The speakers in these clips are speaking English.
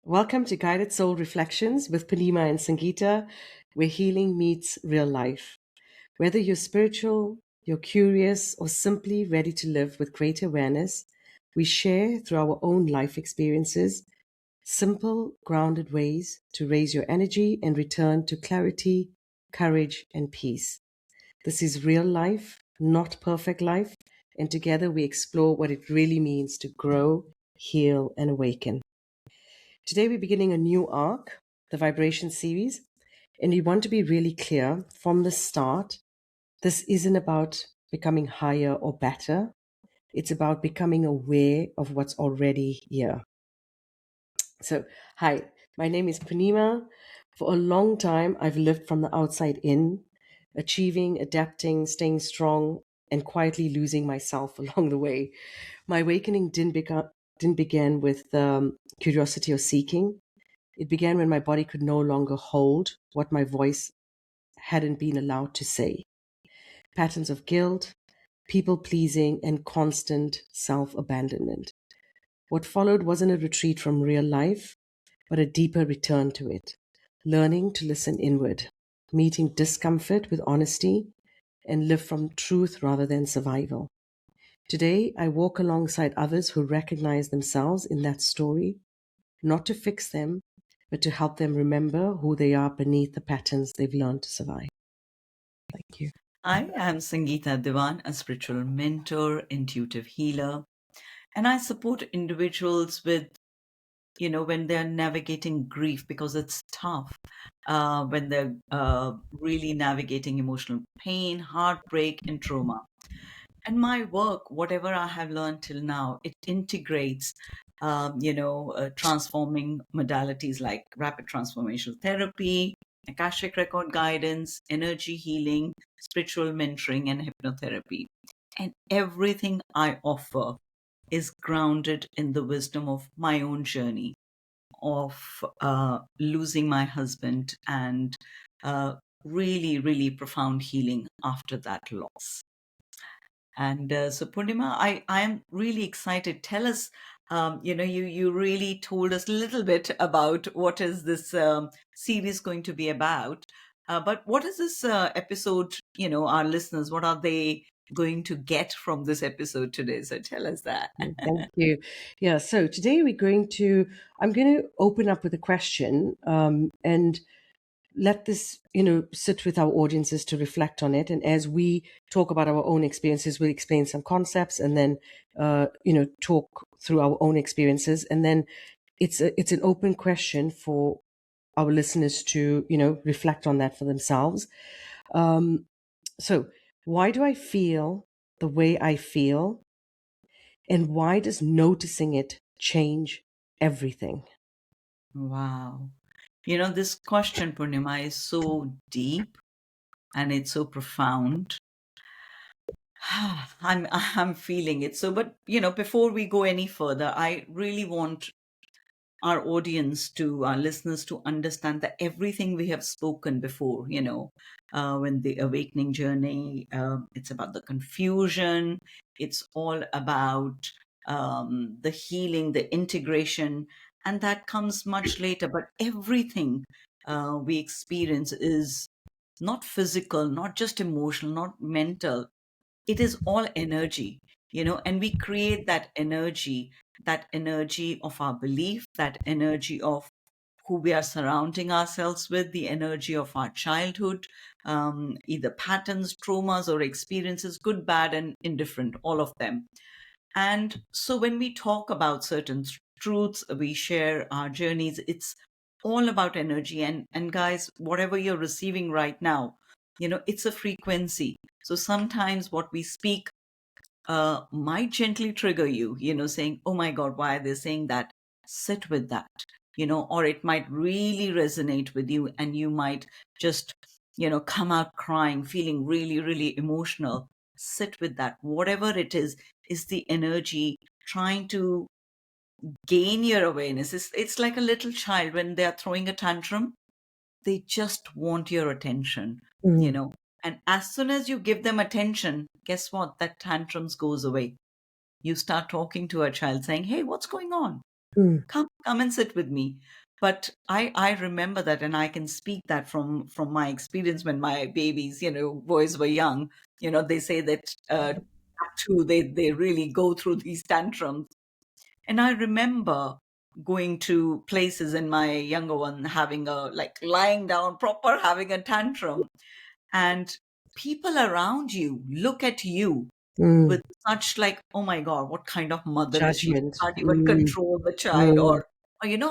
Welcome to Guided Soul Reflections with Panima and Sangeeta, where healing meets real life. Whether you're spiritual, you're curious, or simply ready to live with greater awareness, we share through our own life experiences simple, grounded ways to raise your energy and return to clarity, courage, and peace. This is real life, not perfect life, and together we explore what it really means to grow, heal, and awaken. Today, we're beginning a new arc, the vibration series, and we want to be really clear from the start. This isn't about becoming higher or better, it's about becoming aware of what's already here. So, hi, my name is Panima. For a long time, I've lived from the outside in, achieving, adapting, staying strong, and quietly losing myself along the way. My awakening didn't begin with curiosity or seeking. It began when my body could no longer hold what my voice hadn't been allowed to say. Patterns of guilt, people pleasing, and constant self abandonment. What followed wasn't a retreat from real life, but a deeper return to it. Learning to listen inward, meeting discomfort with honesty, and live from truth rather than survival. Today, I walk alongside others who recognize themselves in that story, not to fix them, but to help them remember who they are beneath the patterns they've learned to survive. Thank you. I am Sangeeta Diwan, a spiritual mentor, intuitive healer, and I support individuals with, when they're navigating grief because it's tough, when they're really navigating emotional pain, heartbreak, and trauma. And my work, whatever I have learned till now, it integrates, transforming modalities like rapid transformational therapy, Akashic record guidance, energy healing, spiritual mentoring, and hypnotherapy. And everything I offer is grounded in the wisdom of my own journey of losing my husband and uh, really, really profound healing after that loss. And so, Purnima, I am really excited. Tell us, you really told us a little bit about what is this series going to be about. But what is this episode, our listeners, what are they going to get from this episode today? So tell us that. Thank you. Yeah, so today I'm going to open up with a question and let this, sit with our audiences to reflect on it. And as we talk about our own experiences, we'll explain some concepts and then, talk through our own experiences. And then it's an open question for our listeners to, reflect on that for themselves. So, why do I feel the way I feel? And why does noticing it change everything? Wow. This question, Purnima, is so deep and it's so profound. I'm feeling it. So, but before we go any further, I really want our audience to our listeners to understand that everything we have spoken before, when the awakening journey, it's about the confusion, it's all about the healing, the integration, and that comes much later. But everything we experience is not physical, not just emotional, not mental. It is all energy, and we create that energy of our belief, that energy of who we are surrounding ourselves with, the energy of our childhood, either patterns, traumas, or experiences, good, bad, and indifferent, all of them. And so when we talk about certain truths, we share our journeys, it's all about energy. And guys, whatever you're receiving right now, it's a frequency. So sometimes what we speak might gently trigger you, saying, oh my God, why are they saying that? Sit with that, or it might really resonate with you and you might just, come out crying, feeling really, really emotional. Sit with that. Whatever it is the energy trying to gain your awareness. It's like a little child when they are throwing a tantrum, they just want your attention, you Mm. know. And as soon as you give them attention, guess what? That tantrums goes away. You start talking to a child saying, hey, what's going on? Mm. Come and sit with me. But I remember that, and I can speak that from my experience when my babies, boys were young. They say that too, they really go through these tantrums. And I remember going to places and my younger one having a, like, lying down proper, having a tantrum, and people around you look at you Mm. with such, like, oh my God, what kind of mother is she? She Judgment. can't even Mm. control the child, Mm. or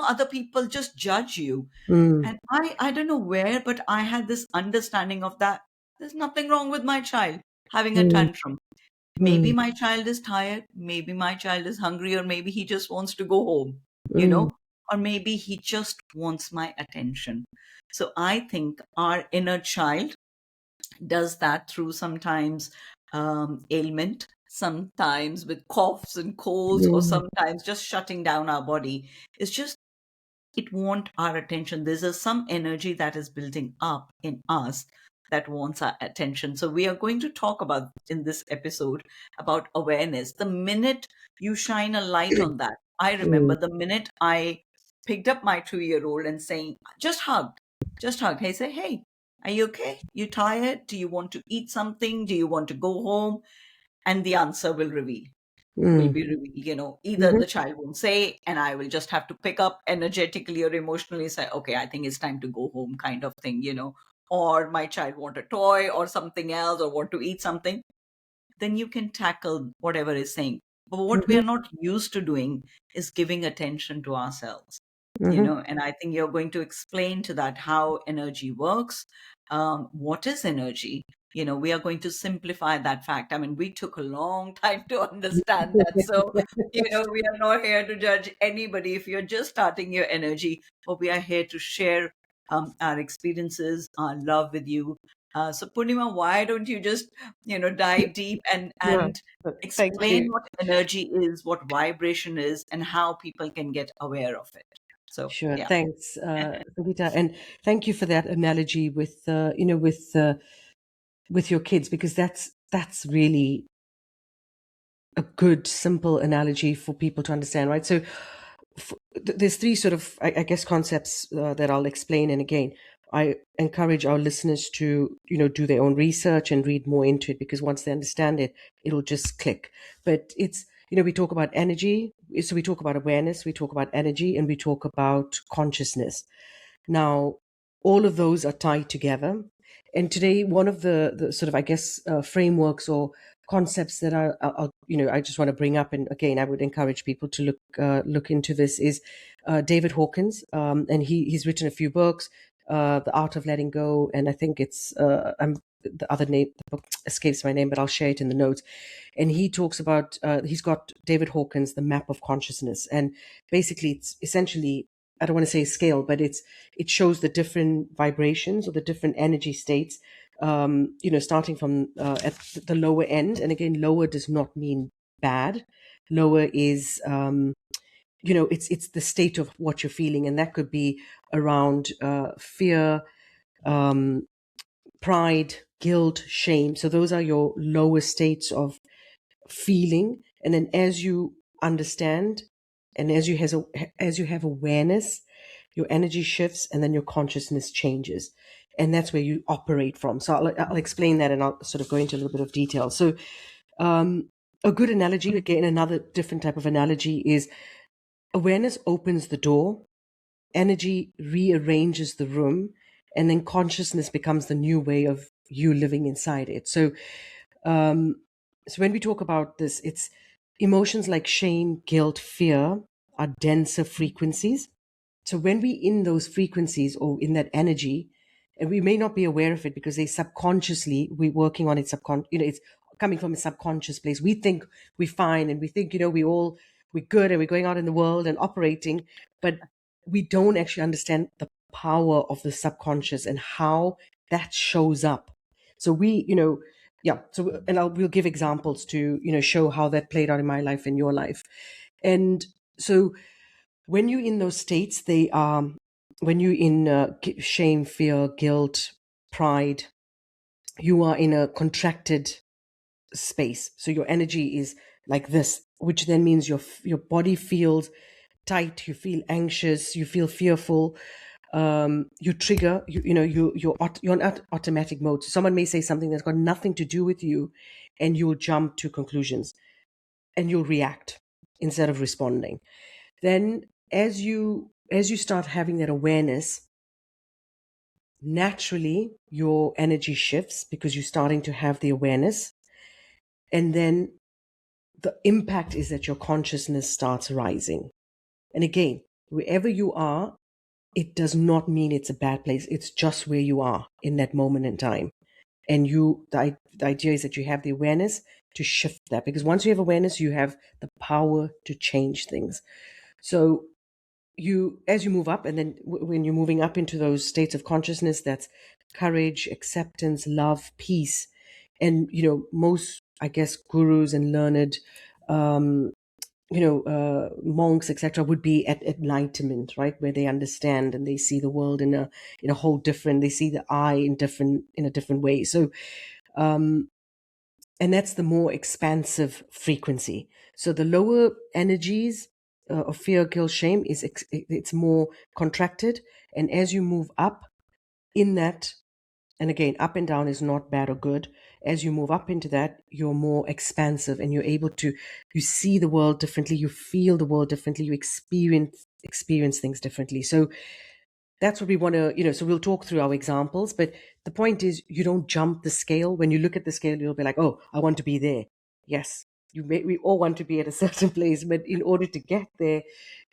other people just judge you. Mm. And I don't know where, but I had this understanding of that. There's nothing wrong with my child having a Mm. tantrum. Maybe Mm. my child is tired, maybe my child is hungry, or maybe he just wants to go home, you Mm. know, or maybe he just wants my attention. So I think our inner child does that through sometimes ailment, sometimes with coughs and colds, or Mm. sometimes just shutting down our body. It's just, it want our attention. There's some energy that is building up in us that wants our attention. So we are going to talk about in this episode about awareness. The minute you shine a light on that, I Mm. remember the minute I picked up my 2-year-old and saying, just hugged. Hey, say, hey, are you okay? You tired? Do you want to eat something? Do you want to go home? And the answer will Mm. be revealed. Either Mhm. the child won't say, and I will just have to pick up energetically or emotionally, say, okay, I think it's time to go home, kind of thing. Or my child want a toy or something else, or want to eat something. Then you can tackle whatever is saying. But what we Mhm. are not used to doing is giving attention to ourselves. Mhm. And I think you're going to explain to that how energy works. What is energy? We are going to simplify that fact. I mean, we took a long time to understand that. So, we are not here to judge anybody if you're just starting your energy, but we are here to share our experiences, our love with you. So, Purnima, why don't you just, dive deep and Yeah. Thank explain you. what energy is, what vibration is, and how people can get aware of it. So, Sure. yeah. Thanks, Sangeeta, and thank you for that analogy with with your kids, because that's really a good simple analogy for people to understand, right? So there's three sort of, I guess, concepts that I'll explain. And again, I encourage our listeners to do their own research and read more into it, because once they understand it, it'll just click. But it's, we talk about energy, so we talk about awareness, we talk about energy, and we talk about consciousness. Now, all of those are tied together. And today, one of the sort of, I guess, frameworks or concepts that I just want to bring up, and again, I would encourage people to look into this, is David Hawkins, and he's written a few books, The Art of Letting Go, and I think it's the other name, the book escapes my name, but I'll share it in the notes. And he talks about, he's got David Hawkins, the map of consciousness, and basically it's essentially, I don't want to say scale, but it shows the different vibrations or the different energy states, starting from at the lower end. And again, lower does not mean bad. Lower is, it's the state of what you're feeling, and that could be around fear, um, pride, guilt, shame. So those are your lower states of feeling. And then as you understand, and as you have awareness, your energy shifts, and then your consciousness changes, and that's where you operate from. So I'll explain that, and I'll sort of go into a little bit of detail. So um, a good analogy, again, another different type of analogy, is awareness opens the door, energy rearranges the room, and then consciousness becomes the new way of you living inside it. Um, so when we talk about this, it's emotions like shame, guilt, fear are denser frequencies. So when we in those frequencies or in that energy, and we may not be aware of it because they subconsciously we're working on it, it's coming from a subconscious place. We think we're fine, and we think we're good, and we're going out in the world and operating, but we don't actually understand the power of the subconscious and how that shows up. So yeah. So, and we'll give examples to show how that played out in my life and your life. And so when you're in those states, they are, when you're in shame, fear, guilt, pride, you are in a contracted space. So your energy is like this, which then means your body feels tight, you feel anxious, you feel fearful, you trigger, you're on automatic mode. So someone may say something that's got nothing to do with you, and you'll jump to conclusions and you'll react instead of responding. Then as you start having that awareness, naturally your energy shifts because you're starting to have the awareness. And then the impact is that your consciousness starts rising. And again, wherever you are, it does not mean it's a bad place. It's just where you are in that moment in time. And the idea is that you have the awareness to shift that, because once you have awareness, you have the power to change things. So as you move up, and then when you're moving up into those states of consciousness, that's courage, acceptance, love, peace. And most, I guess, gurus and learned um monks, etc., would be at enlightenment, right, where they understand and they see the world in a whole different, they see the I in a different way. So and that's the more expansive frequency. So the lower energies of fear, guilt, shame it's more contracted. And as you move up in that, and again, up and down is not bad or good. As you move up into that, you're more expansive, and you're able to, you see the world differently, you feel the world differently, you experience things differently. So that's what we want to, so we'll talk through our examples, but the point is, you don't jump the scale. When you look at the scale, you'll be like, oh, I want to be there. Yes, we all want to be at a certain place, but in order to get there,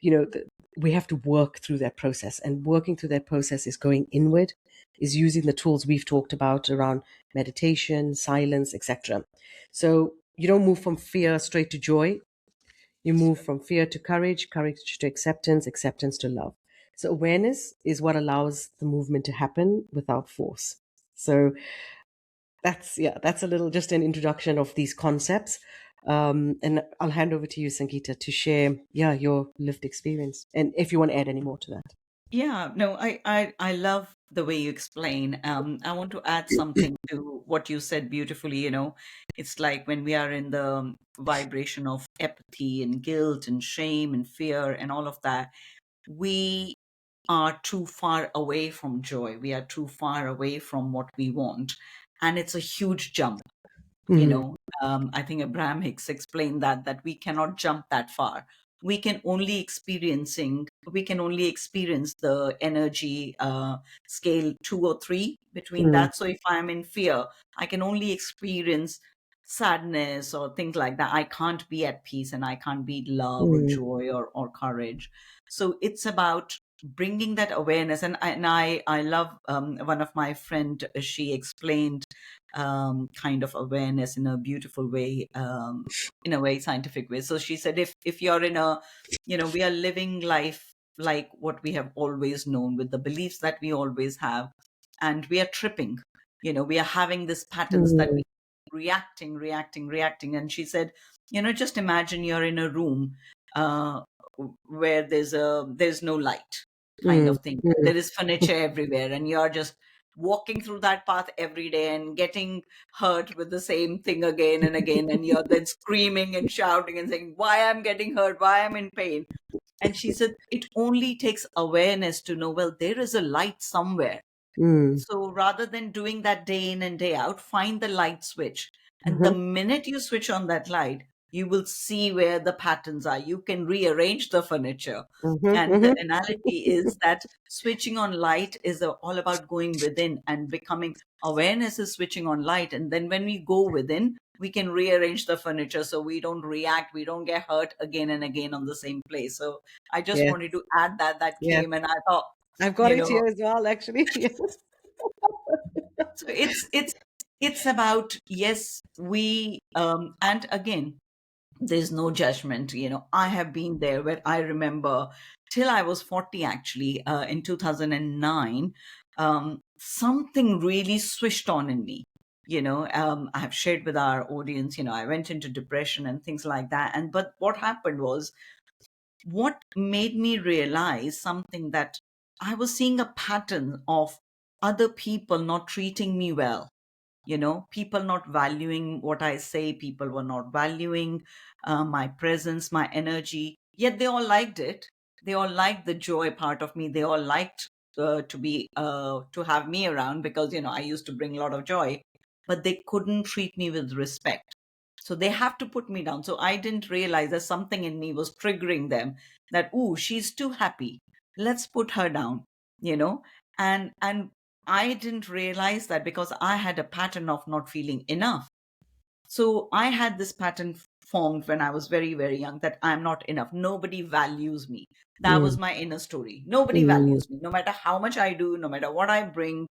you know, the, we have to work through that process. And working through that process is going inward, is using the tools we've talked about around meditation, silence, etc. So you don't move from fear straight to joy. You move from fear to courage, courage to acceptance, acceptance to love. So awareness is what allows the movement to happen without force. So that's a little, just an introduction of these concepts. And I'll hand over to you, Sangeeta, to share, your lived experience, and if you want to add any more to that. Yeah, no, I love the way you explain. I want to add something to what you said beautifully. It's like when we are in the vibration of apathy and guilt and shame and fear and all of that, we are too far away from joy. We are too far away from what we want. And it's a huge jump. you Mm-hmm. know I think Abraham Hicks explained that we cannot jump that far. We can only experience the energy scale 2 or 3 between that. So if I'm in fear, I can only experience sadness or things like that. I can't be at peace, and I can't be love or Mm-hmm. joy or courage. So it's about bringing that awareness. And I love, one of my friend, she explained kind of awareness in a beautiful way, in a very scientific way. So she said, if you're in a, we are living life like what we have always known, with the beliefs that we always have, and we are tripping. We are having these patterns that we reacting. And she said, just imagine you're in a room uh, where there's no light, kind of thing. Mm-hmm. There is furniture everywhere, and you're just walking through that path every day and getting hurt with the same thing again and again, and you're then screaming and shouting and saying, why I'm getting hurt, why I'm in pain. And she said it only takes awareness to know, well, there is a light somewhere. So rather than doing that day in and day out, find the light switch. And the Mm-hmm. minute you switch on that light, you will see where the patterns are. You can rearrange the furniture. Mm-hmm. And the Mm-hmm. analogy is that switching on light is all about going within and becoming. Awareness is switching on light. And then when we go within, we can rearrange the furniture so we don't react, we don't get hurt again and again on the same place. So I just Yes, wanted to add that yes. came, and I thought, I've got you it know, here as well, actually. Yes. so it's about, yes, we, and again, there's no judgment. I have been there, where I remember till I was 40, actually, in 2009, something really switched on in me. I have shared with our audience, I went into depression and things like that. And but what happened was, what made me realize something, that I was seeing a pattern of other people not treating me well. People not valuing what I say, people were not valuing my presence, my energy, yet they all liked it. They all liked the joy part of me. They all liked to have me around because I used to bring a lot of joy, but they couldn't treat me with respect. So they have to put me down. So I didn't realize that something in me was triggering them, that, ooh, she's too happy. Let's put her down, you know? And I didn't realize that because I had a pattern of not feeling enough. So I had this pattern formed when I was very, very young, that I'm not enough. Nobody values me. That was Mm. my inner story. Nobody Mm. values me, no matter how much I do, no matter what I bring.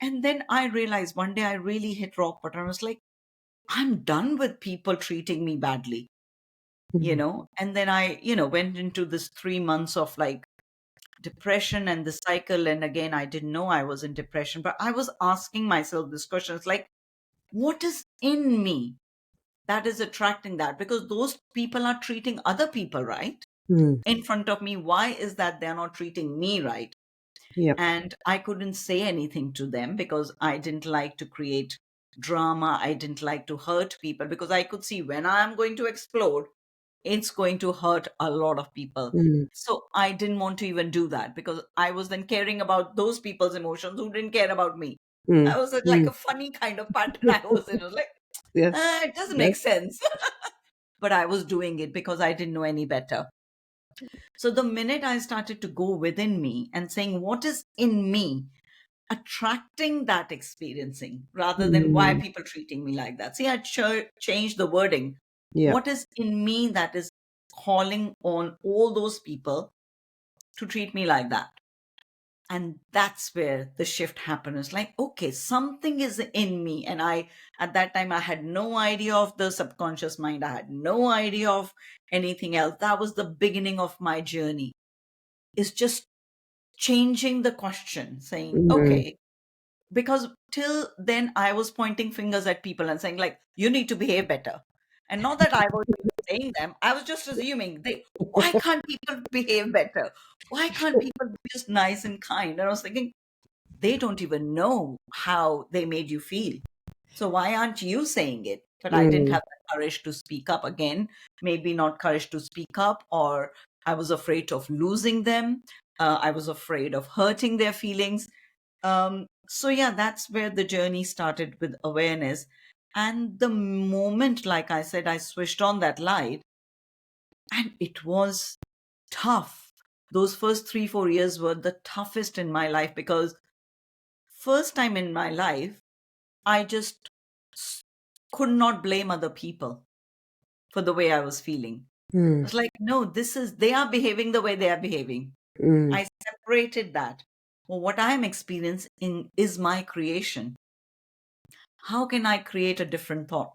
And then I realized one day I really hit rock bottom. I was like, I'm done with people treating me badly, Mm. And then I, went into this 3 months of like depression and the cycle. And again, I didn't know I was in depression, but I was asking myself this question. It's like, what is in me that is attracting that? Because those people are treating other people right Mm. in front of me. Why is that they're not treating me right? Yep. And I couldn't say anything to them because I didn't like to create drama. I didn't like to hurt people because I could see when I'm going to explode, it's going to hurt a lot of people. Mm. So I didn't want to even do that because I was then caring about those people's emotions who didn't care about me. Mm. That was like Mm. a funny kind of pattern I was in. It was like, Yes. it doesn't make Yes. sense. But I was doing it because I didn't know any better. So the minute I started to go within me and saying, what is in me, attracting that experiencing rather than why Mm. people treating me like that. See, I changed the wording. Yep. What is in me that is calling on all those people to treat me like that? And that's where the shift happened. It's like, okay, something is in me. And at that time, I had no idea of the subconscious mind. I had no idea of anything else. That was the beginning of my journey. It's just changing the question, saying, Mm. okay, because till then I was pointing fingers at people and saying, like, you need to behave better. And not that I was even saying them, I was just assuming why can't people behave better? Why can't people be just nice and kind? And I was thinking, they don't even know how they made you feel. So why aren't you saying it? But I didn't Mm. have the courage to speak up again. Maybe not courage to speak up, or I was afraid of losing them. I was afraid of hurting their feelings. So yeah, that's where the journey started with awareness. And the moment, like I said, I switched on that light, and it was tough. Those first 3, 4 years were the toughest in my life because first time in my life, I just s- could not blame other people for the way I was feeling. I Mm. was like, no, they are behaving the way they are behaving. Mm. I separated that. Well, what I am experiencing is my creation. How can I create a different thought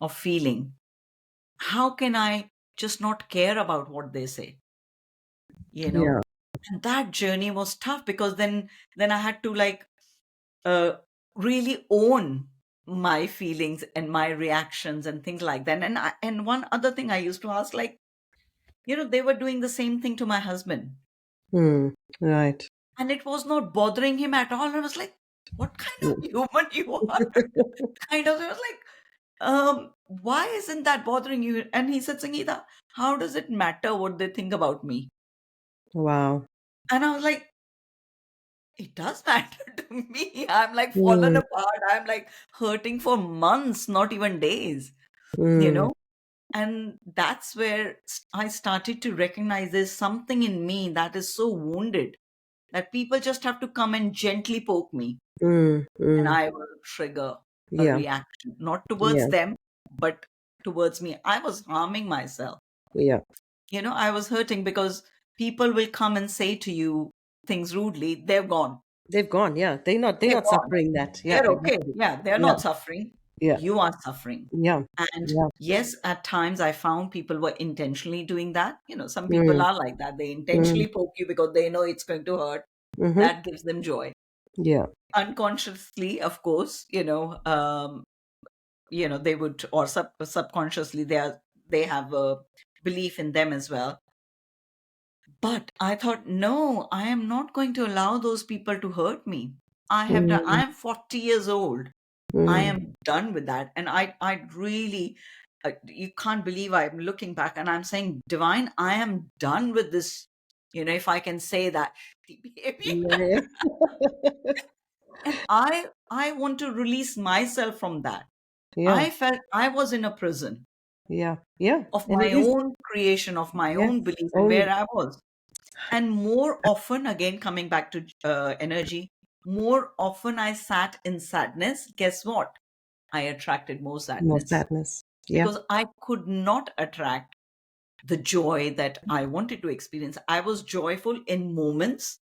of feeling? How can I just not care about what they say? You know? Yeah. And that journey was tough because then I had to like uh, really own my feelings and my reactions and things like that. And one other thing I used to ask, like, they were doing the same thing to my husband, Mm. Right. and it was not bothering him at all. I was like, what kind of Mm. human you are? Kind of. I was like, why isn't that bothering you? And he said, Sangeeta, how does it matter what they think about me? Wow. And I was like, it does matter to me. I'm like fallen Mm. apart. I'm like hurting for months, not even days, you Mm. know? And that's where I started to recognize there's something in me that is so wounded that people just have to come and gently poke me, Mm. and Mm. I will trigger a Yeah. reaction, not towards Yeah. them, but towards me. I was harming myself. Yeah. I was hurting because people will come and say to you things rudely. They're gone. They've gone. Yeah. They're They're not gone. suffering that. Yeah. They're okay. Exactly. Yeah, they're Yeah. not suffering. Yeah. You are suffering. Yeah. And Yeah. yes, at times I found people were intentionally doing that. Some people Mm. are like that. They Mm. intentionally poke you because they know it's going to hurt. Mm-hmm. That gives them joy. Yeah. Unconsciously, of course, they would, or subconsciously, they have a belief in them as well. But I thought, no, I am not going to allow those people to hurt me. I Mm. am 40 years old. I Mm. am done with that. And I really, you can't believe I'm looking back and I'm saying, Divine, I am done with this if I can say that. Yeah. And I want to release myself from that. Yeah. I felt I was in a prison Yeah. Yeah. of And my it is. own creation, of my own Yes. belief, and where Only. I was. And more often, again, coming back to energy, more often I sat in sadness. Guess what? I attracted more More sadness sadness. Yeah. because I could not attract the joy that I wanted to experience. I was joyful in moments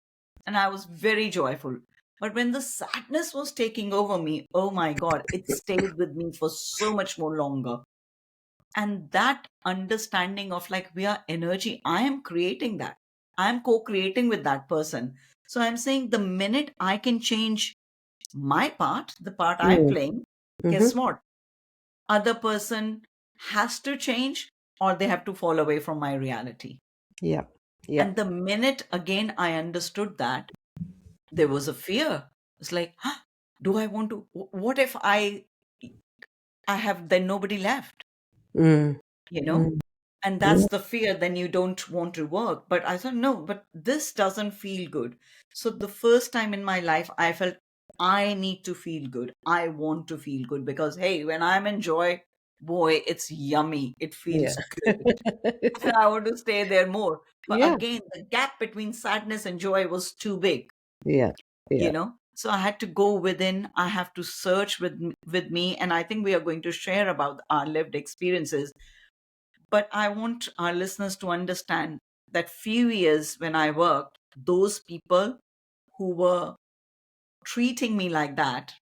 and I was very joyful. But when the sadness was taking over me, oh my God, it stayed with me for so much more longer. And that understanding of, like, we are energy, I am creating that. I am co creating with that person. So I'm saying the minute I can change my part, the part I'm Mm. playing, guess Mm-hmm. what? Other person has to change or they have to fall away from my reality. Yeah. Yeah. And the minute again I understood that, there was a fear. It's like, huh, do I want to? What if I have then nobody left? Mm. You know, Mm. and Yeah. that's the fear. Then you don't want to work. But I thought, no, but this doesn't feel good. So the first time in my life, I felt I need to feel good. I want to feel good because hey, when I'm in joy, boy, it's yummy. It Yeah. feels good. And I want to stay there more. But Yeah. again, the gap between sadness and joy was too big, Yeah. Yeah. So I had to go within. I have to search with me, and I think we are going to share about our lived experiences. But I want our listeners to understand that few years when I worked, those people who were treating me like that,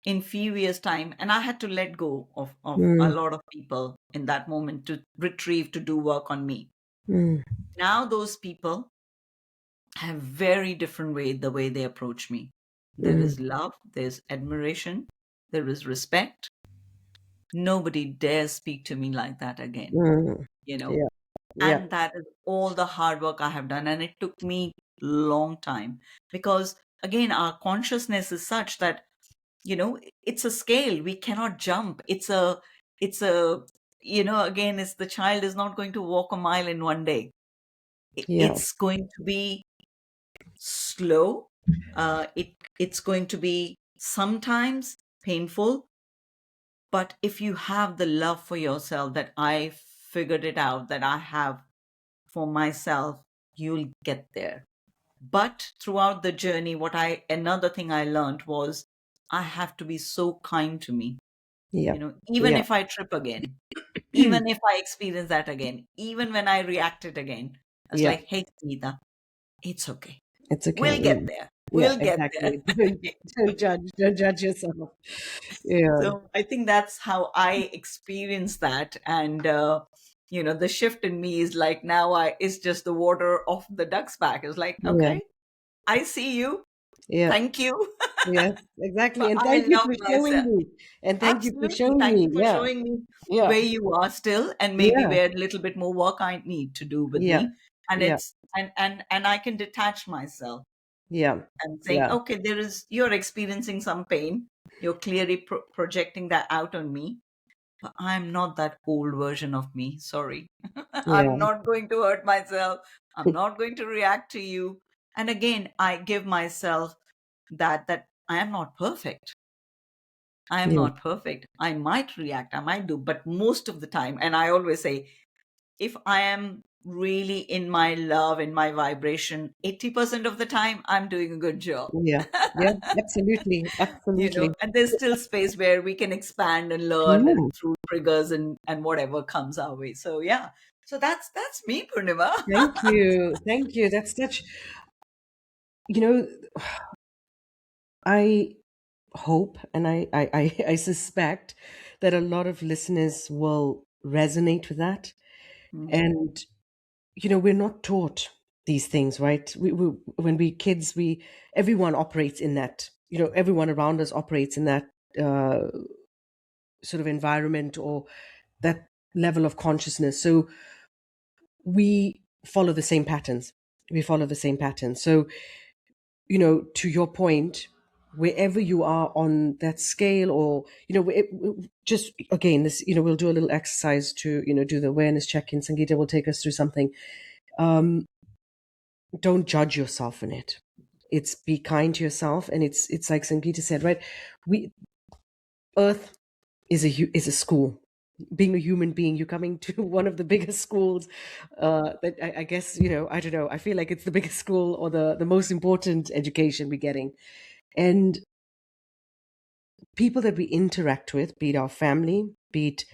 in few years time, and I had to let go of a Mm. lot of people in that moment to retrieve, to do work on me. Mm. Now those people have very different the way they approach me. There Mm. is love, there's admiration, there is respect. Nobody dares speak to me like that again, Mm. you know. Yeah. Yeah. And that is all the hard work I have done, and it took me long time because again our consciousness is such that it's a scale we cannot jump. It's a again, it's the child is not going to walk a mile in one day. Yeah. It's going to be slow. It's going to be sometimes painful, but if you have the love for yourself that I figured it out, that I have for myself, you'll get there. But throughout the journey, another thing I learned was I have to be so kind to me. Yeah. Even Yeah. if I trip again, even if I experience that again, even when I reacted again, I was Yeah. like, hey, Nita, it's okay. It's okay. We'll get Mm. there. Yeah. We'll get there. Exactly. Don't judge. Don't judge yourself. Yeah. So I think that's how I experience that. And, the shift in me is like now it's just the water off the duck's back. It's like, Yeah. okay, I see you. Yeah. Thank you. Yes. Exactly. But And I thank you love for showing myself. me. And thank you for Absolutely. showing Thank me. you for Yeah. showing me Yeah. where you are still and maybe Yeah. where a little bit more work I need to do with Yeah. me. And Yeah. it's and I can detach myself Yeah. and saying, Yeah. okay, you're experiencing some pain. You're clearly projecting that out on me, but I'm not that old version of me. Sorry. I'm Yeah. not going to hurt myself. I'm not going to react to you. And again, I give myself that I am not perfect. I am Yeah. not perfect. I might react, I might do, but most of the time, and I always say, if I am really in my love, in my vibration, 80% of the time, I'm doing a good job. Yeah. Yeah. Absolutely. Absolutely. And there's still space where we can expand and learn Yeah. and through triggers and whatever comes our way. So yeah. So that's me, Purnima. Thank you. Thank you. That's such, you know, I hope and I suspect that a lot of listeners will resonate with that. Mm, And, we're not taught these things, right? When we kids, everyone operates in that, everyone around us operates in that uh, sort of environment or that level of consciousness. So we follow the same patterns. We follow the same patterns. So, to your point, wherever you are on that scale, or just again, this, we'll do a little exercise to do the awareness check-in. Sangeeta will take us through something. don't judge yourself in it. It's be kind to yourself, and it's like Sangeeta said, right? We Earth is a school. Being a human being, you're coming to one of the biggest schools. That I guess, I don't know. I feel like it's the biggest school, or the most important education we're getting. And people that we interact with, be it our family, be it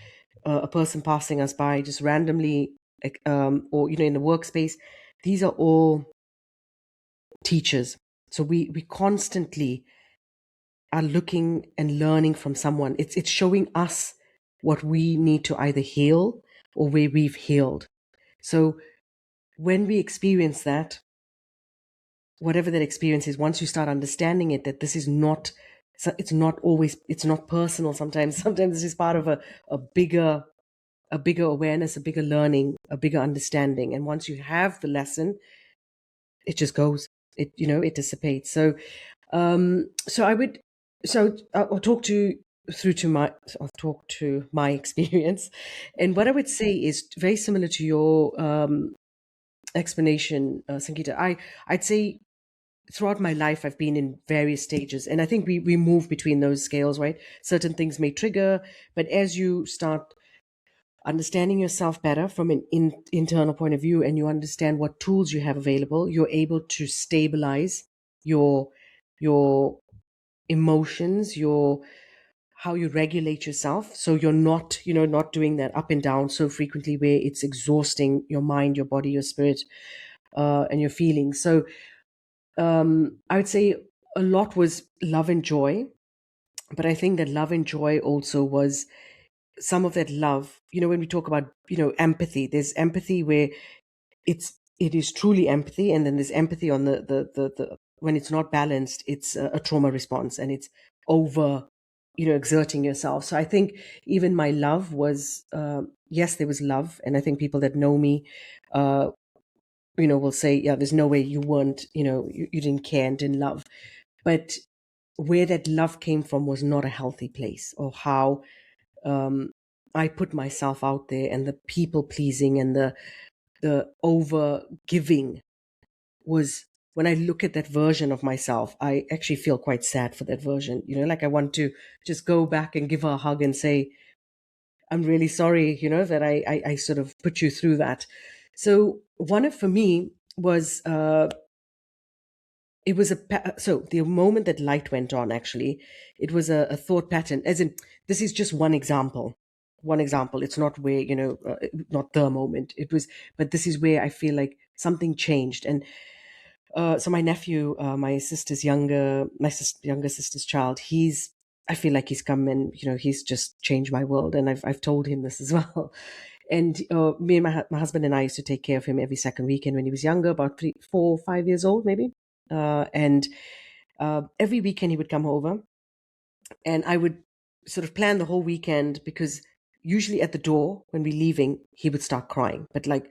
a person passing us by just randomly, like, or in the workspace, these are all teachers. So we constantly are looking and learning from someone. It's showing us what we need to either heal or where we've healed. So when we experience that, whatever that experience is, once you start understanding it, that this is not, it's not always, it's not personal. Sometimes this is part of a bigger awareness, a bigger learning, a bigger understanding. And once you have the lesson, it just goes, it dissipates. So I would, so I'll talk to through to my I'll talk to my experience. And what I would say is very similar to your explanation, Sangeeta. I'd say throughout my life I've been in various stages, and I think we move between those scales, right? Certain things may trigger, but as you start understanding yourself better from an internal point of view, and you understand what tools you have available, you're able to stabilize your emotions, your how you regulate yourself, so you're not doing that up and down so frequently where it's exhausting your mind, your body, your spirit, and your feelings. So I would say a lot was love and joy, but I think that love and joy also was some of that love. When we talk about empathy, there's empathy where it is truly empathy, and then there's empathy on the when it's not balanced, it's a trauma response, and it's over exerting yourself. So I think even my love was, yes, there was love, and I think people that know me uh will say, yeah, there's no way you weren't, you didn't care and didn't love. But where that love came from was not a healthy place, or how um I put myself out there, and the people pleasing, and the over giving was, when I look at that version of myself, I actually feel quite sad for that version. Like I want to just go back and give her a hug and say, I'm really sorry, that I sort of put you through that. So one of, for me, was it was so the moment that light went on, actually, it was a thought pattern, as in, this is just one example. It's not where, not the moment it was, but this is where I feel like something changed. And so my nephew, younger sister's child, I feel like he's come and he's just changed my world, and I've told him this as well. And me and my husband and I used to take care of him every second weekend when he was younger, about 3, 4, 5 years old, maybe. And every weekend he would come over, and I would sort of plan the whole weekend, because usually at the door when we're leaving, he would start crying. But like,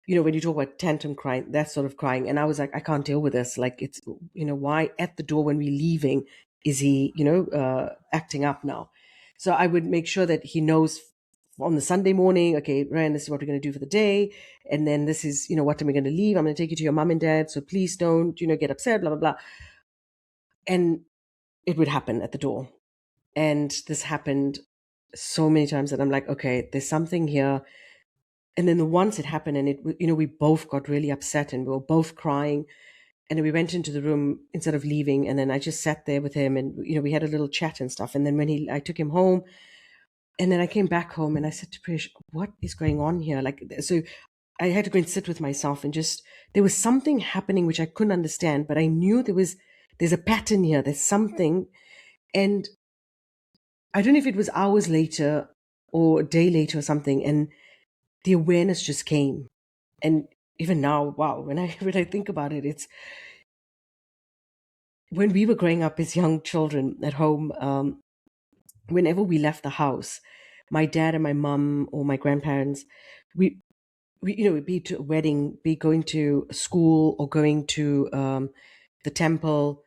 when you talk about tantrum crying, that sort of crying. And I was like, I can't deal with this. Like, it's, why at the door when we're leaving is he, acting up now? So I would make sure that he knows on the Sunday morning, okay, Ryan, this is what we're going to do for the day. And then this is, what time we're going to leave. I'm going to take you to your mom and dad. So please don't, get upset, blah, blah, blah. And it would happen at the door. And this happened so many times that I'm like, okay, there's something here. And then the once it happened, and we both got really upset, and we were both crying. And then we went into the room instead of leaving, and then I just sat there with him, and we had a little chat and stuff. And then I took him home, and then I came back home, and I said to Prish, what is going on here? Like, so I had to go and sit with myself, and just, there was something happening which I couldn't understand, but I knew there's a pattern here, there's something. And I don't know if it was hours later or a day later or something, and the awareness just came. And even now, wow, when I when I think about it, it's when we were growing up as young children at home. Whenever we left the house, my dad and my mom or my grandparents, we we'd be to a wedding, be going to school, or going to the temple.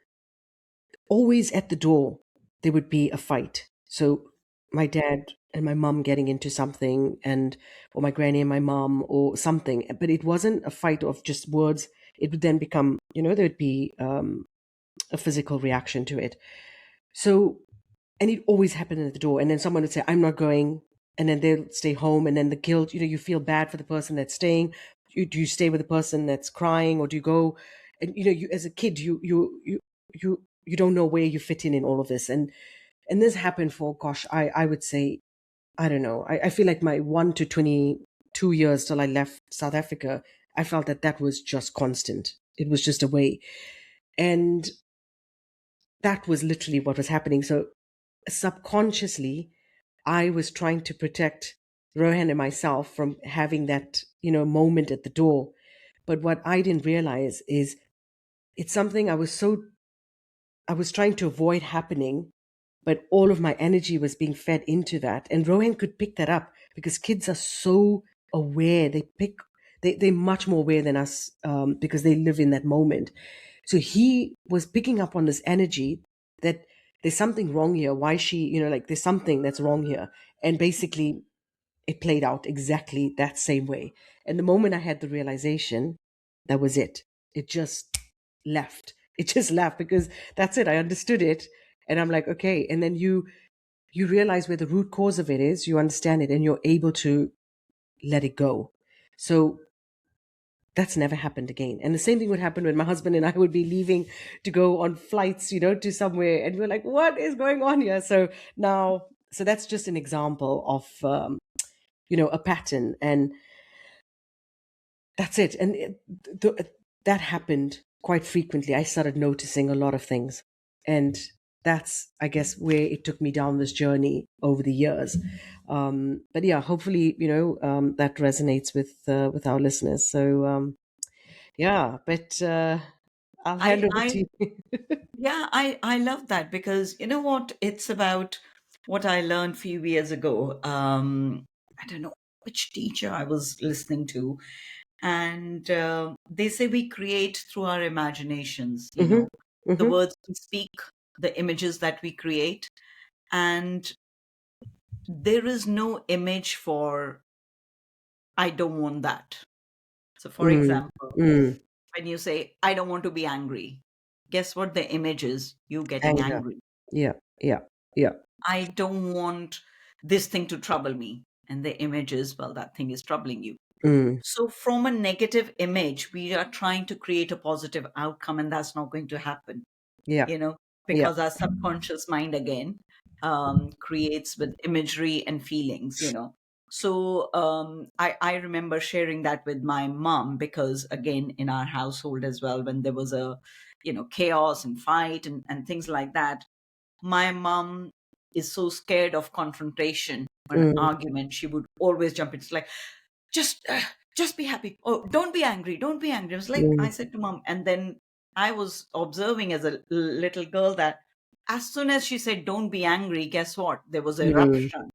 Always at the door, there would be a fight. So my dad and my mom getting into something, and or my granny and my mom or something. But it wasn't a fight of just words. it would then become, there'd be a physical reaction to it. So, and it always happened at the door. And then someone would say, I'm not going. And then they'll stay home. And then the guilt, you feel bad for the person that's staying. Do you stay with the person that's crying, or do you go? And, you, as a kid, you don't know where you fit in all of this. And this happened for, gosh, I would say, I don't know. I feel like my 1 to 22 years till I left South Africa, I felt that that was just constant. It was just a way. And that was literally what was happening. So subconsciously, I was trying to protect Rohan and myself from having that, moment at the door. But what I didn't realize is it's something I was trying to avoid happening, but all of my energy was being fed into that. And Rohan could pick that up because kids are so aware. They're much more aware than us, because they live in that moment. So he was picking up on this energy that there's something wrong here. Why she, like there's something that's wrong here. And basically it played out exactly that same way. And the moment I had the realization, that was it. It just left. It just left because that's it. I understood it. And I'm like, okay. And then you realize where the root cause of it is, you understand it, and you're able to let it go. So that's never happened again. And the same thing would happen when my husband and I would be leaving to go on flights, to somewhere, and we're like, what is going on here? So now, so that's just an example of, a pattern, and that's it. And that happened quite frequently. I started noticing a lot of things, and that's, I guess, where it took me down this journey over the years. But yeah, hopefully, that resonates with our listeners. So yeah, but I'll hand over I to you. Yeah, I love that because you know what? It's about what I learned few years ago. I don't know which teacher I was listening to, and they say we create through our imaginations. Hmm. The Hmm. words we speak, the images that we create, and there is no image for I don't want that. So, for Mm, example, mm. when you say I don't want to be angry, guess what the image is? You getting Anger. angry. Yeah, yeah, yeah. I don't want this thing to trouble me. And the image is, well, that thing is troubling you. Mm, So, from a negative image, we are trying to create a positive outcome, and that's not going to happen, yeah, you know, yeah. because our subconscious mind again creates with imagery and feelings. So, I remember sharing that with my mom because, again, in our household as well, when there was chaos and fight and things like that, my mom is so scared of confrontation or an Mm, argument. She would always jump in. It's like, just uh, just be happy. Oh, don't be angry. Don't be angry. It was like I mm, said to mom, and then I was observing as a little girl that as soon as she said, "Don't be angry," guess what? There was mm, eruption.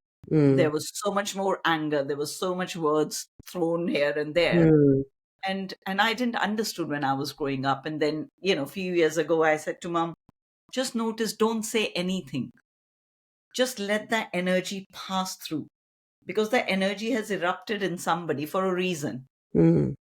There mm, was so much more anger. There was so much words thrown here and there, mm, and I didn't understood when I was growing up. And then a few years ago, I said to mom, "Just notice. Don't say anything. Just let that energy pass through." Because the energy has erupted in somebody for a reason. mm,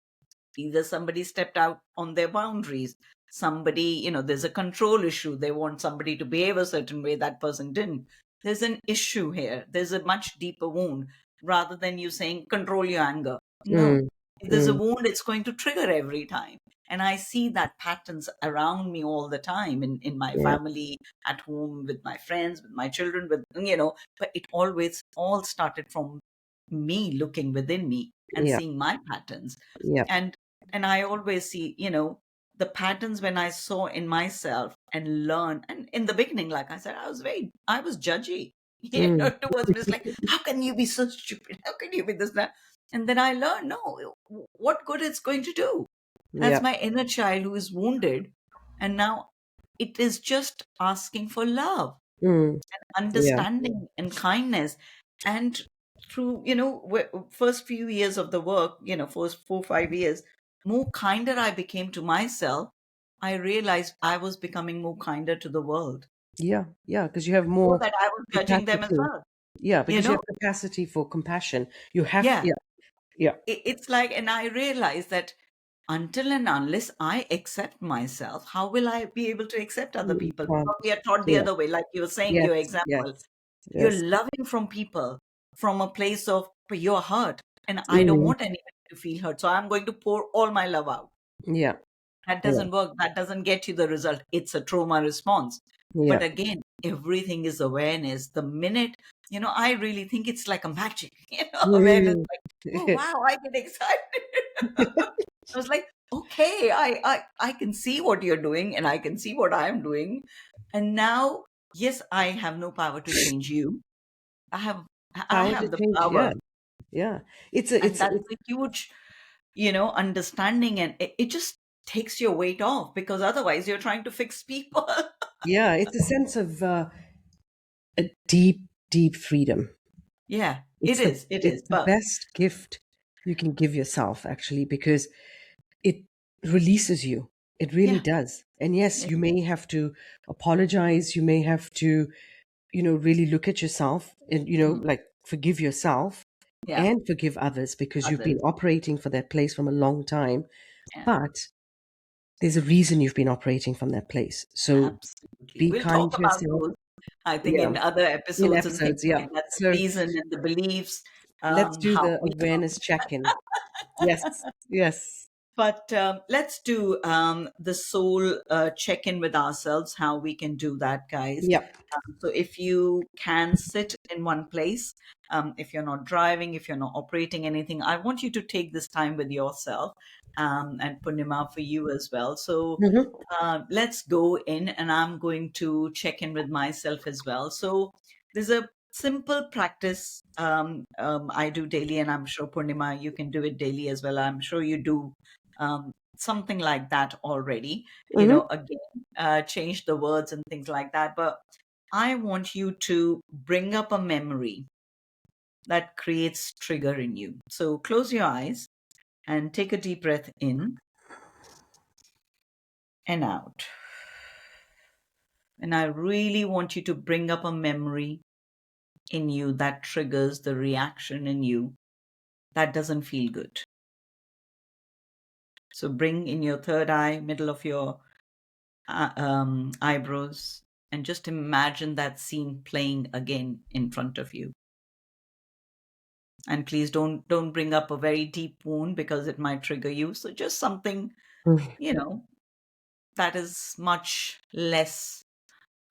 Either somebody stepped out on their boundaries, somebody, there's a control issue. They want somebody to behave a certain way, that person didn't. There's an issue here. There's a much deeper wound rather than you saying, control your anger. No. mm, If there's a mm. wound, it's going to trigger every time. And I see that patterns around me all the time in my Yeah, family, at home, with my friends, with my children, but it always all started from me looking within me and yeah, seeing my patterns. yeah. And and I always see the patterns when I saw in myself and learn. And in the beginning, like I said, I was judgy Mm, towards me. It's like, how can you be so stupid? How can you be this, that? And then I learned, no, what good it's going to do? That's yeah. my inner child who is wounded, and now it is just asking for love, Mm, yeah, understanding, and kindness. And through first few years of the work, first 4 5 years, more kinder I became to myself. I realized I was becoming more kinder to the world. yeah, yeah. Because you have Before more that, I was judging them as capacity. well. Yeah, you because you know have capacity for compassion. You have, yeah, yeah, yeah. it's like, and I realized that until and unless I accept myself, how will I be able to accept other You people? can't. Because we are taught the Yeah. other way, like you were saying, Yes. your Yes. example. You're Yes. loving from people from a place of, but you're hurt, and I don't Mm. want anybody to feel hurt. So I'm going to pour all my love out. Yeah. That Yeah. doesn't work. That doesn't get you the result. It's a trauma response. But Yeah. again, everything is awareness. The minute, I really think it's like a magic, awareness, Mm. like, oh, wow, I get excited. I was like, okay, I can see what you're doing and I can see what I'm doing. And now, yes, I have no power to change you. I have I Power to have the change. Yeah. power. Yeah. It's a. And It's. that's It's. a huge, understanding, and it just takes your weight off, because otherwise you're trying to fix people. Yeah. It's a sense of a deep, deep freedom. Yeah, it It's the. is. It is. It's the But best gift you can give yourself, actually, because it releases you. It really yeah, does. And yes, it, you may have to apologize. You may have to, really look at yourself and, mm, like forgive yourself yeah, and forgive others because you've been others. operating for that place from a long time. Yeah, But there's a reason you've been operating from that place. So absolutely. be We'll kind talk to about yourself. those, I think, Yeah. in other In episodes and things episodes. Yeah. like that. The So reason and the beliefs, let's do how the we awareness check in. Yes. Yes. But let's do the soul check in with ourselves, how we can do that, guys. Yep. So if you can sit in one place, if you're not driving, if you're not operating anything, I want you to take this time with yourself, and Purnima, for you as well. So Hmm. let's go in, and I'm going to check in with myself as well. So there's a simple practice I do daily, and I'm sure Purnima, you can do it daily as well. I'm sure you do something like that already. Hmm. Again, change the words and things like that. But I want you to bring up a memory that creates trigger in you. So close your eyes and take a deep breath in and out. And I really want you to bring up a memory in you that triggers the reaction in you that doesn't feel good. So bring in your third eye, middle of your eyebrows, and just imagine that scene playing again in front of you. And please don't bring up a very deep wound, because it might trigger you. So just something, you know, that is much less,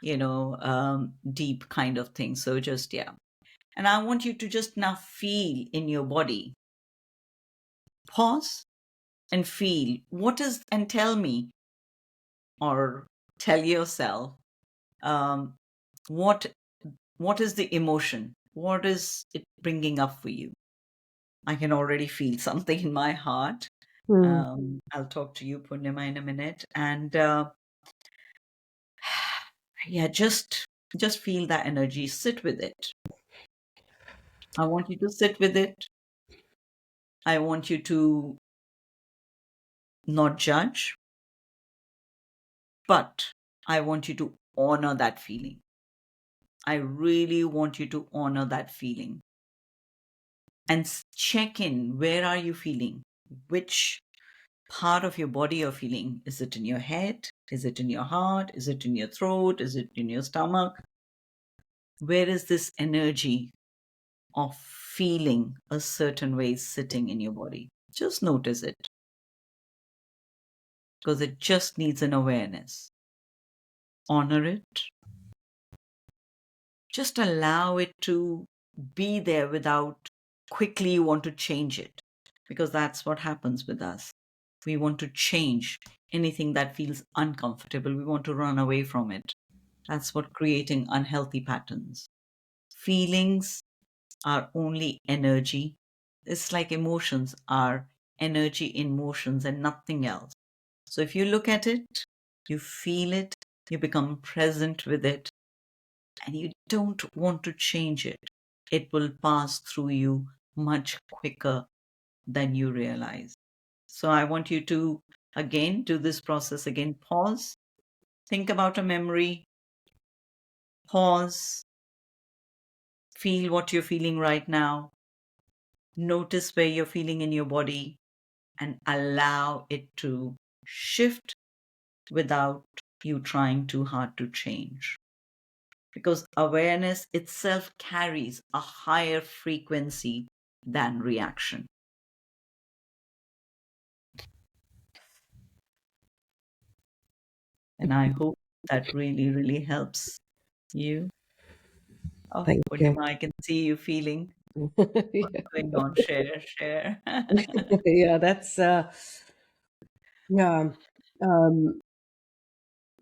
deep kind of thing. So just, yeah. And I want you to just now feel in your body. Pause and feel what is, and tell me, or tell yourself, um, what what is the emotion? What is it bringing up for you? I can already feel something in my heart. Mm. I'll talk to you, Purnima, in a minute. And yeah, just feel that energy. Sit with it. I want you to sit with it. I want you to not judge, but I want you to honor that feeling. I really want you to honor that feeling and check in. Where are you feeling? Which part of your body you're feeling? Is it in your head? Is it in your heart? Is it in your throat? Is it in your stomach? Where is this energy of feeling a certain way sitting in your body? Just notice it, because it just needs an awareness. Honor it. Just allow it to be there without quickly you want to change it, because that's what happens with us. We want to change anything that feels uncomfortable. We want to run away from it. That's what creating unhealthy patterns. Feelings are only energy. It's like emotions are energy in motions and nothing else. So if you look at it, you feel it, you become present with it, and you don't want to change it, it will pass through you much quicker than you realize. So I want you to again do this process again. Pause, think about a memory, pause, feel what you're feeling right now, notice where you're feeling in your body, and allow it to shift without you trying too hard to change. Because awareness itself carries a higher frequency than reaction. And I hope that really, really helps you. Oh, Thank you. Purnima, I can see you feeling what's Yeah. going on. Share, share. Yeah, that's yeah. Um,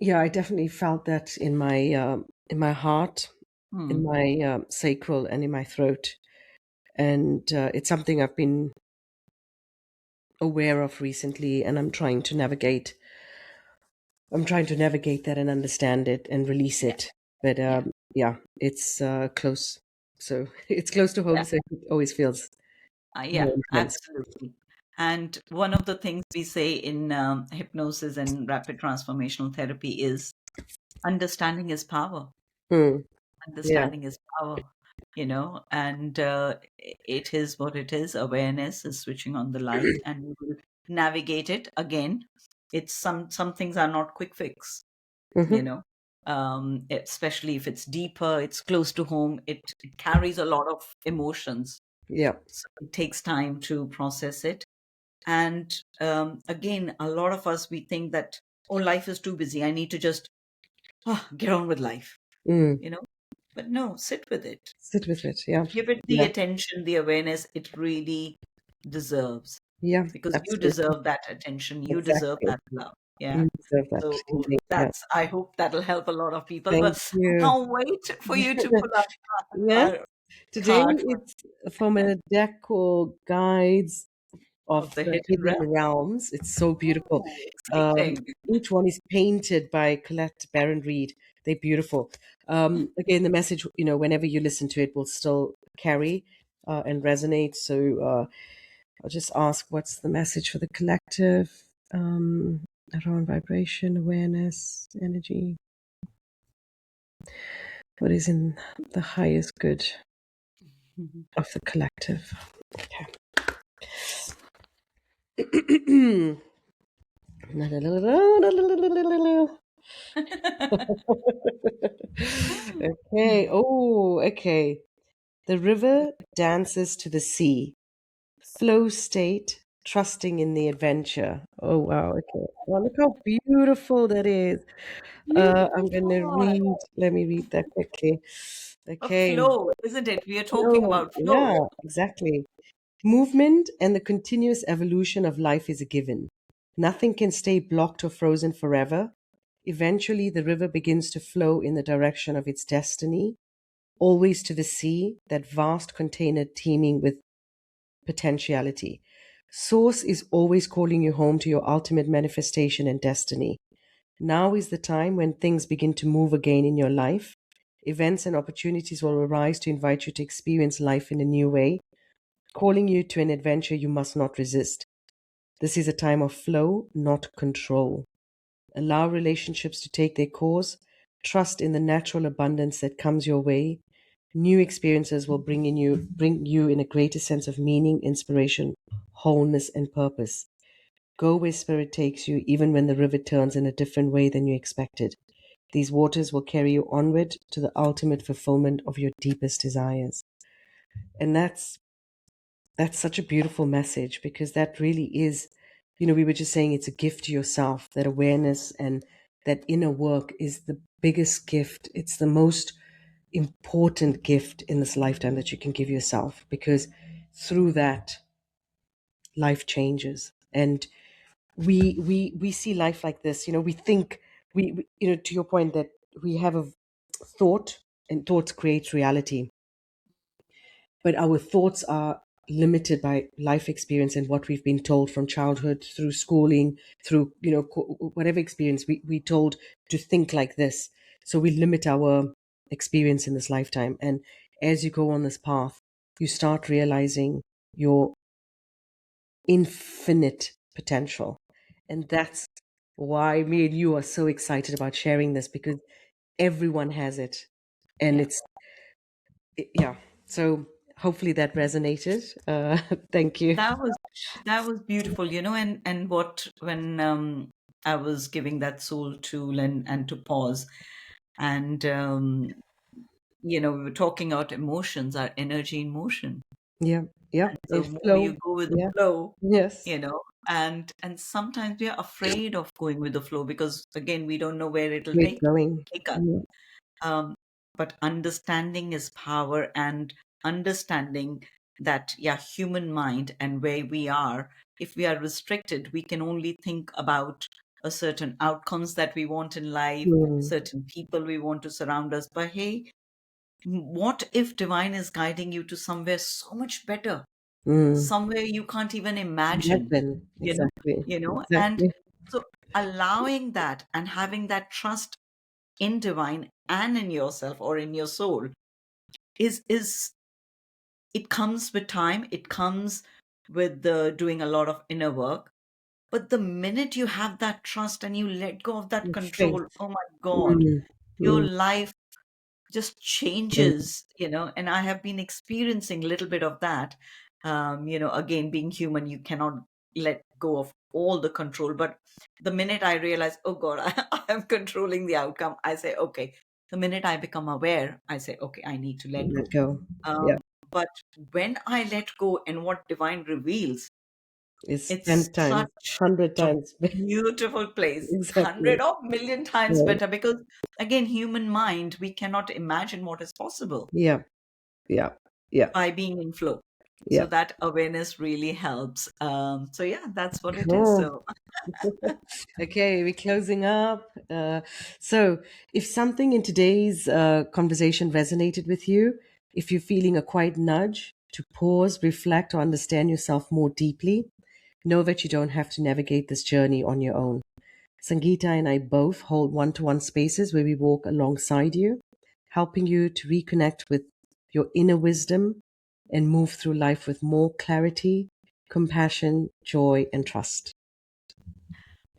yeah, I definitely felt that in my heart, in Hmm. my sacral, and in my throat, and it's something I've been aware of recently, and I'm trying to navigate that and understand it and release Yeah, it. But yeah, yeah, it's close. So it's close to yeah. home, so it always feels Yeah, more intense. absolutely. And one of the things we say in hypnosis and rapid transformational therapy is understanding is power. Hmm. Yeah. Understanding is power, and it is what it is. Awareness is switching on the light, and we will navigate it again. It's some things are not quick fix, you Hmm. know, especially if it's deeper, it's close to home, it carries a lot of emotions. Yeah. So it takes time to process it. And again, a lot of us, we think that, oh, life is too busy. I need to just get on with life, Mm. you know. But no, sit with it. Sit with it. Yeah. Give it the Yeah. attention, the awareness it really deserves. Yeah. Because you Absolutely. deserve that attention. You deserve Exactly. that love. Yeah. You deserve that. So Indeed. Yeah. I hope that'll help a lot of people. Thank But I you. can't wait for you to pull out Yes. our Today card for it's from a deck called Guides of of the the hidden Hidden realm. Realms. It's so beautiful. Oh, exciting. Each one is painted by Colette Baron Reed. They're beautiful. Again, the message, whenever you listen to it, will still carry and resonate. So I'll just ask, what's the message for the collective around vibration, awareness, energy? What is in the highest good of the collective? Okay. Okay. Oh, okay. The river dances to the sea. Flow state, trusting in the adventure. Oh, wow. Okay. Wow, look how beautiful that is. I'm going to Beautiful. read, let me read that quickly. A Okay. flow, isn't it? We are talking Flow. about Yeah, flow. exactly. Movement and the continuous evolution of life is a given. Nothing can stay blocked or frozen forever. Eventually, the river begins to flow in the direction of its destiny, always to the sea, that vast container teeming with potentiality. Source is always calling you home to your ultimate manifestation and destiny. Now is the time when things begin to move again in your life. Events and opportunities will arise to invite you to experience life in a new way, calling you to an adventure you must not resist. This is a time of flow, not control. Allow relationships to take their course. Trust in the natural abundance that comes your way. New experiences will bring you in a greater sense of meaning, inspiration, wholeness, and purpose. Go where spirit takes you, even when the river turns in a different way than you expected. These waters will carry you onward to the ultimate fulfillment of your deepest desires. And that's such a beautiful message, because that really is, we were just saying, it's a gift to yourself. That awareness and that inner work is the biggest gift. It's the most important gift in this lifetime that you can give yourself, because through that, life changes. And we see life like this. We think, to your point, that we have a thought, and thoughts create reality, but our thoughts are limited by life experience and what we've been told from childhood, through schooling, through whatever experience we told to think like this. So we limit our experience in this lifetime. And as you go on this path, you start realizing your infinite potential. And that's why me and you are so excited about sharing this, because everyone has it. And Yeah. yeah. So Hopefully that resonated. Thank you. That was that was beautiful, and what when I was giving that soul tool and to pause, and we were talking about emotions, our energy in motion. Yeah, yeah. And so It more you flow. go with the Yeah. flow, Yes. and sometimes we are afraid of going with the flow because again we don't know where it'll Great going. take us. Yeah. Um, but understanding is power, and understanding that, yeah, human mind and where we are, if we are restricted, we can only think about a certain outcomes that we want in life, Mm, certain people we want to surround us. But hey, what if divine is guiding you to somewhere so much better, mm. somewhere you can't even imagine, Imagine. you know, Exactly. and Exactly. so allowing that and having that trust in divine and in yourself or in your soul is it comes with time, it comes with the doing a lot of inner work. But the minute you have that trust and you let go of that Your faith. control, oh my god, Mm, your mm, life just mm. changes, and I have been experiencing a little bit of that. Again, being human, you cannot let go of all the control. But the minute I realize, oh God, I am controlling the outcome, I say, okay. The minute I become aware, I say, okay, I need to let Let go. go. Yeah. But when I let go and what divine reveals, It's it's 10 times, such 100 a times. beautiful place, Exactly. 100 or 1,000,000 times Right. better, because again, human mind, we cannot imagine what is possible Yeah. Yeah. Yeah. by being in flow. So Yeah. that awareness really helps. So yeah, that's what it is. Cool. So Okay, we're closing up. So, if something in today's conversation resonated with you, if you're feeling a quiet nudge to pause, reflect, or understand yourself more deeply, know that you don't have to navigate this journey on your own. Sangeeta and I both hold one to one spaces where we walk alongside you, helping you to reconnect with your inner wisdom and move through life with more clarity, compassion, joy, and trust.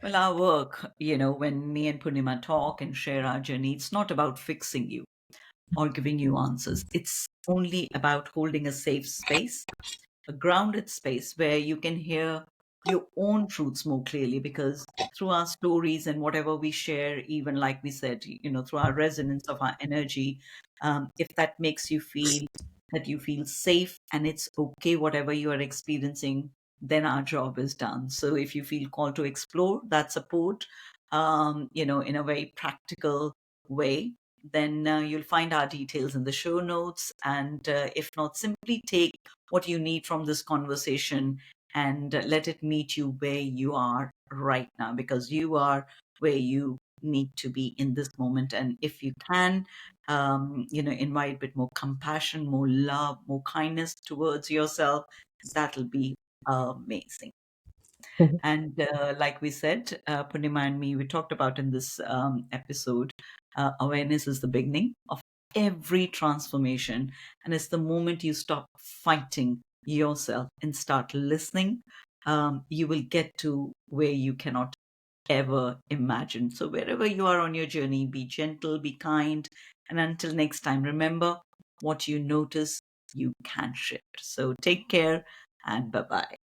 well, our work, when me and Purnima talk and share our journey, it's not about fixing you or giving you answers. It's only about holding a safe space, a grounded space where you can hear your own truths more clearly, because through our stories and whatever we share, even like we said, through our resonance of our energy, if that makes you feel that you feel safe and it's okay whatever you are experiencing, then our job is done. So if you feel called to explore that support, in a very practical way, then you'll find our details in the show notes. And if not, simply take what you need from this conversation and let it meet you where you are right now, because you are where you need to be in this moment. And if you can, invite a bit more compassion, more love, more kindness towards yourself, that'll be amazing. And like we said, Purnima and me, we talked about in this episode, awareness is the beginning of every transformation. And it's the moment you stop fighting yourself and start listening, you will get to where you cannot ever imagine. So, wherever you are on your journey, be gentle, be kind. And until next time, remember, what you notice, you can shift. So, take care and bye bye.